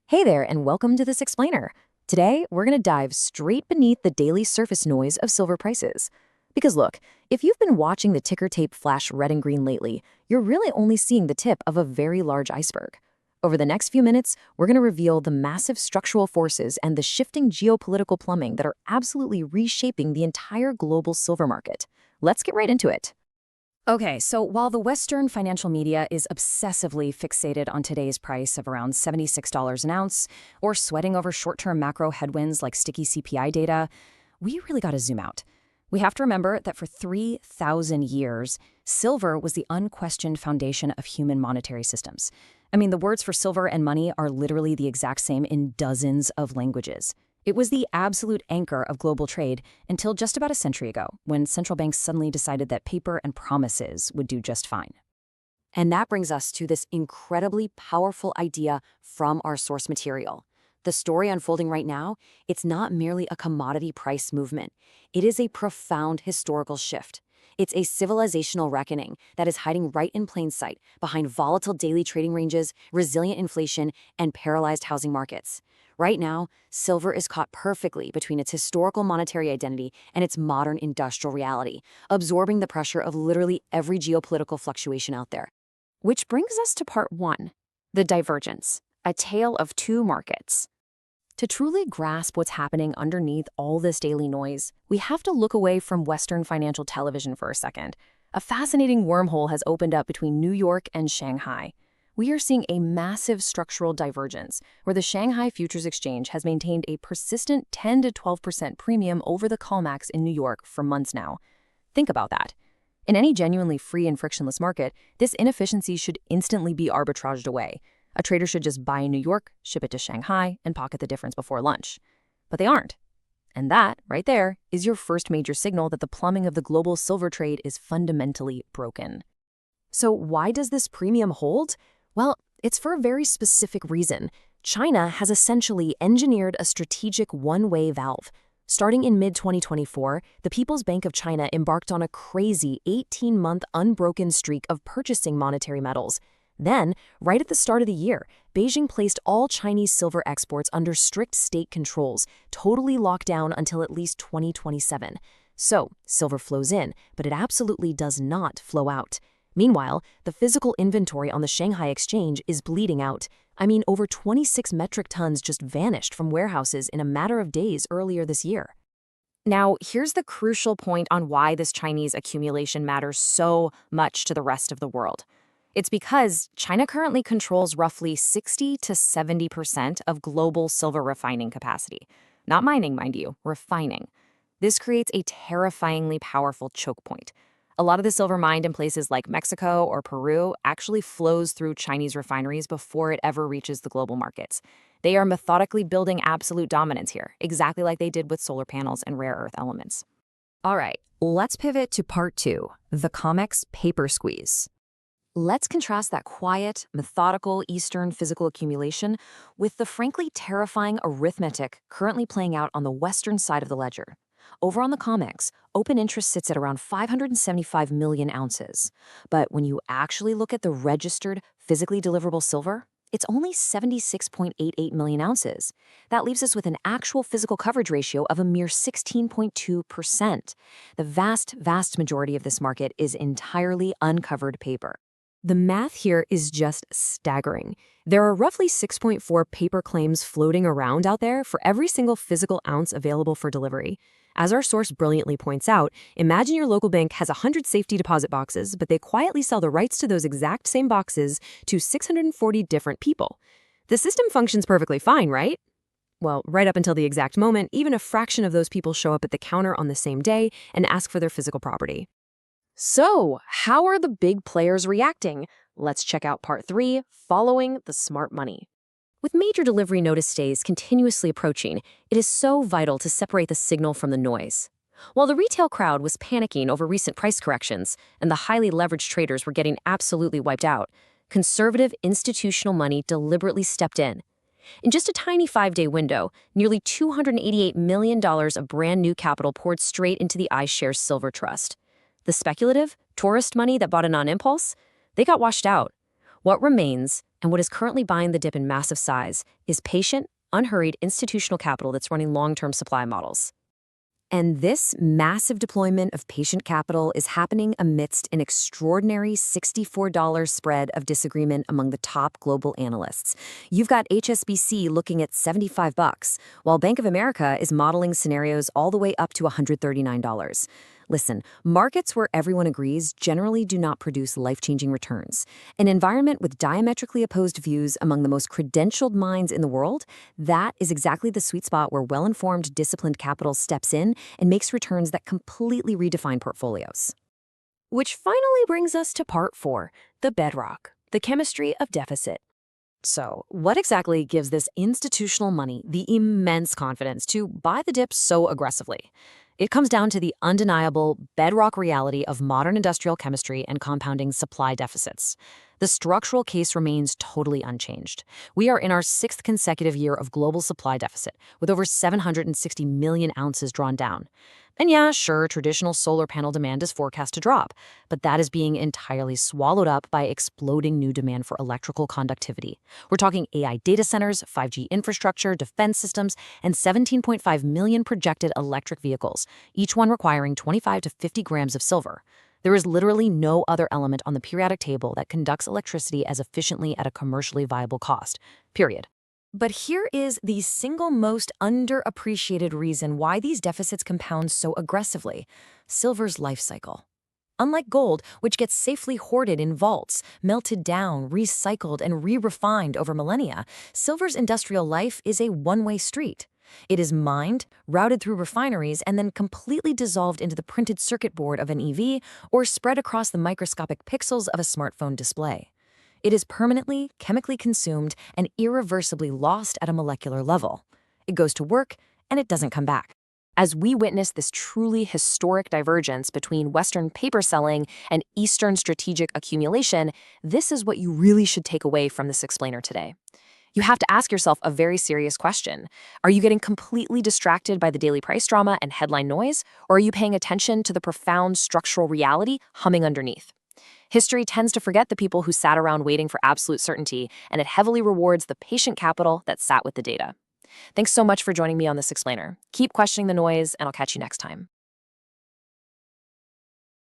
Hey there, and welcome to this explainer. Today, we're going to dive straight beneath the daily surface noise of silver prices. Because look, if you've been watching the ticker tape flash red and green lately, you're really only seeing the tip of a very large iceberg. Over the next few minutes, we're going to reveal the massive structural forces and the shifting geopolitical plumbing that are absolutely reshaping the entire global silver market. Let's get right into it. Okay, so while the Western financial media is obsessively fixated on today's price of around $76 an ounce, or sweating over short-term macro headwinds like sticky CPI data, we really got to zoom out. We have to remember that for 3,000 years, silver was the unquestioned foundation of human monetary systems. I mean, the words for silver and money are literally the exact same in dozens of languages. It was the absolute anchor of global trade until just about a century ago, when central banks suddenly decided that paper and promises would do just fine. And that brings us to this incredibly powerful idea from our source material. The story unfolding right now, it's not merely a commodity price movement. It is a profound historical shift. It's a civilizational reckoning that is hiding right in plain sight behind volatile daily trading ranges, resilient inflation, and paralyzed housing markets. Right now, silver is caught perfectly between its historical monetary identity and its modern industrial reality, absorbing the pressure of literally every geopolitical fluctuation out there. Which brings us to part one, the divergence, a tale of two markets. To truly grasp what's happening underneath all this daily noise, we have to look away from Western financial television for a second. A fascinating wormhole has opened up between New York and Shanghai. We are seeing a massive structural divergence, where the Shanghai Futures Exchange has maintained a persistent 10 to 12% premium over the COMEX in New York for months now. Think about that. In any genuinely free and frictionless market, this inefficiency should instantly be arbitraged away. A trader should just buy in New York, ship it to Shanghai, and pocket the difference before lunch. But they aren't. And that, right there, is your first major signal that the plumbing of the global silver trade is fundamentally broken. So why does this premium hold? Well, it's for a very specific reason. China has essentially engineered a strategic one-way valve. Starting in mid-2024, the People's Bank of China embarked on a crazy 18-month unbroken streak of purchasing monetary metals. Then, right at the start of the year, Beijing placed all Chinese silver exports under strict state controls, totally locked down until at least 2027. So, silver flows in, but it absolutely does not flow out. Meanwhile, the physical inventory on the Shanghai exchange is bleeding out. I mean, over 26 metric tons just vanished from warehouses in a matter of days earlier this year. Now, here's the crucial point on why this Chinese accumulation matters so much to the rest of the world. It's because China currently controls roughly 60 to 70% of global silver refining capacity. Not mining, mind you, refining. This creates a terrifyingly powerful choke point. A lot of the silver mined in places like Mexico or Peru actually flows through Chinese refineries before it ever reaches the global markets. They are methodically building absolute dominance here, exactly like they did with solar panels and rare earth elements. All right, let's pivot to part two, the COMEX paper squeeze. Let's contrast that quiet, methodical Eastern physical accumulation with the frankly terrifying arithmetic currently playing out on the Western side of the ledger. Over on the COMEX, open interest sits at around 575 million ounces. But when you actually look at the registered, physically deliverable silver, it's only 76.88 million ounces. That leaves us with an actual physical coverage ratio of a mere 16.2%. The vast majority of this market is entirely uncovered paper. The math here is just staggering. There are roughly 6.4 paper claims floating around out there for every single physical ounce available for delivery. As our source brilliantly points out, imagine your local bank has 100 safety deposit boxes, but they quietly sell the rights to those exact same boxes to 640 different people. The system functions perfectly fine, right? Well, right up until the exact moment, even a fraction of those people show up at the counter on the same day and ask for their physical property. So, how are the big players reacting? Let's check out part three, following the smart money. With major delivery notice days continuously approaching, it is so vital to separate the signal from the noise. While the retail crowd was panicking over recent price corrections and the highly leveraged traders were getting absolutely wiped out, conservative institutional money deliberately stepped in. In just a tiny 5-day window, nearly $288 million of brand new capital poured straight into the iShares Silver Trust. The speculative, tourist money that bought in on impulse, they got washed out. What remains, and what is currently buying the dip in massive size, is patient, unhurried institutional capital that's running long-term supply models. And this massive deployment of patient capital is happening amidst an extraordinary $64 spread of disagreement among the top global analysts. You've got HSBC looking at $75, while Bank of America is modeling scenarios all the way up to $139. Listen, markets where everyone agrees generally do not produce life-changing returns. An environment with diametrically opposed views among the most credentialed minds in the world, that is exactly the sweet spot where well-informed, disciplined capital steps in and makes returns that completely redefine portfolios. Which finally brings us to part 4, the bedrock, the chemistry of deficit. So, what exactly gives this institutional money the immense confidence to buy the dip so aggressively? It comes down to the undeniable bedrock reality of modern industrial chemistry and compounding supply deficits. The structural case remains totally unchanged. We are in our 6th consecutive year of global supply deficit, with over 760 million ounces drawn down. And yeah, sure, traditional solar panel demand is forecast to drop, but that is being entirely swallowed up by exploding new demand for electrical conductivity. We're talking AI data centers, 5G infrastructure, defense systems, and 17.5 million projected electric vehicles, each one requiring 25 to 50 grams of silver. There is literally no other element on the periodic table that conducts electricity as efficiently at a commercially viable cost, period. But here is the single most underappreciated reason why these deficits compound so aggressively: silver's life cycle. Unlike gold, which gets safely hoarded in vaults, melted down, recycled, and re-refined over millennia, silver's industrial life is a one-way street. It is mined, routed through refineries, and then completely dissolved into the printed circuit board of an EV or spread across the microscopic pixels of a smartphone display. It is permanently, chemically consumed, and irreversibly lost at a molecular level. It goes to work, and it doesn't come back. As we witness this truly historic divergence between Western paper selling and Eastern strategic accumulation, this is what you really should take away from this explainer today. You have to ask yourself a very serious question. Are you getting completely distracted by the daily price drama and headline noise, or are you paying attention to the profound structural reality humming underneath? History tends to forget the people who sat around waiting for absolute certainty, and it heavily rewards the patient capital that sat with the data. Thanks so much for joining me on this explainer. Keep questioning the noise, and I'll catch you next time.